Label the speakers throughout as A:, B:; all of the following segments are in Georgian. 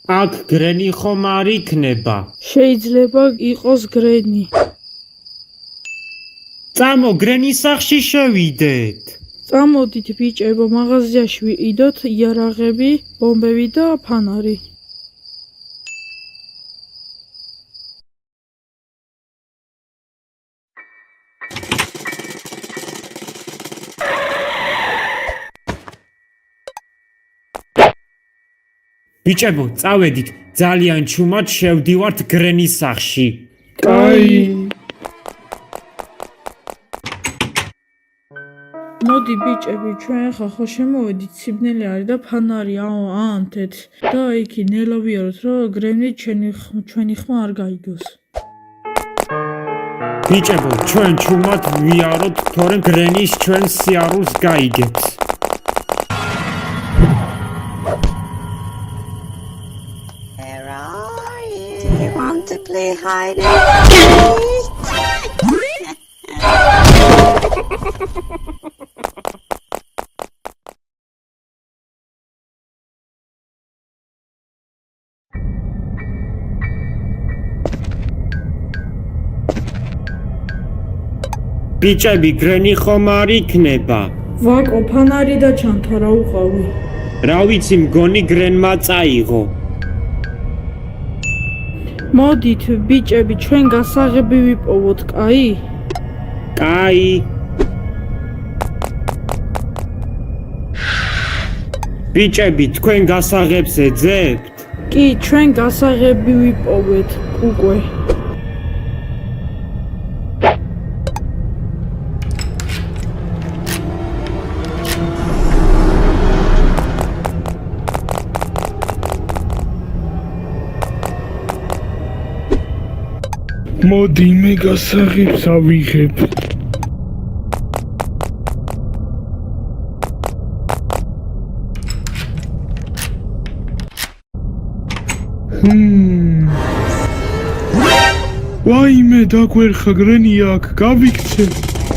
A: აქ გრენი ხომ არ იქნება?
B: შეიძლება იყოს გრენი.
A: წამო გრენის სახლში შევიდეთ.
B: წამოდით ბიჭებო, მაღაზიაში ვიყიდოთ იარაღები, ბომბები და ფანარი.
A: ბიჭებო, წავედით, ძალიან ჩუმად შევდივართ გრენის სახლში.
B: კაი. მოდი ბიჭები, ჩვენ ახლა ხო შემოვედით, სიბნელე არის და ფანარი აანთეთ და იქი ნელა ვიაროთ, რომ გრენი ჩვენი ხმა არ გაიგოს.
A: ბიჭებო, ჩვენ ჩუმად ვიაროთ, თორემ გრენის ჩვენ სიარულს გაიგებს.
C: Where are you? You want to play hide and seek?
A: ბიჭები, გრენი ხომ არ იქნება?
B: ვაკო, ფანარი და ჩანთა რა უყავი.
A: რა ვიცი, მგონი გრენმა წაიღო.
B: მოდით ბიჭები, ჩვენ გასაღები ვიპოვოთ, კაი?
A: კაი. ბიჭები, თქვენ გასაღებს ეძებთ?
B: კი, ჩვენ გასაღები ვიპოვეთ, უკვე.
D: მოდი მე გასაღებს ავიღებ. ვაიმე დაგვერხა გრენი აქ, გავიქცე.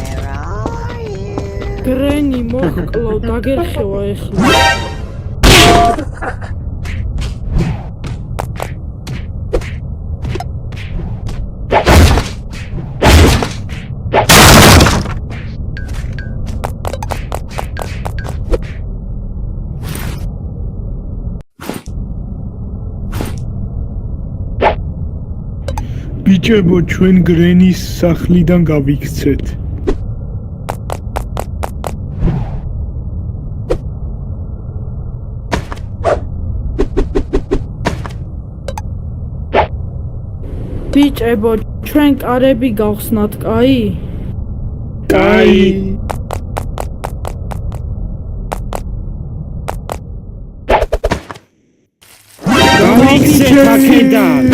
C: Where are you?
B: გრენი მოჰკლავ, დაგერხევა ეხლა.
D: ბიჭებო, ჩვენ გრენის სახლიდან გავიქცეთ.
B: ბიჭებო, ჩვენ კარები გავხსნათ, კაი?
D: კაი.
A: გავიქცეთ აქედან.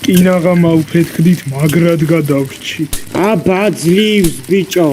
D: კინაღა მავფეთქდით, მაგრად გადავრჩით.
A: აბა ძლივს ბიჭო.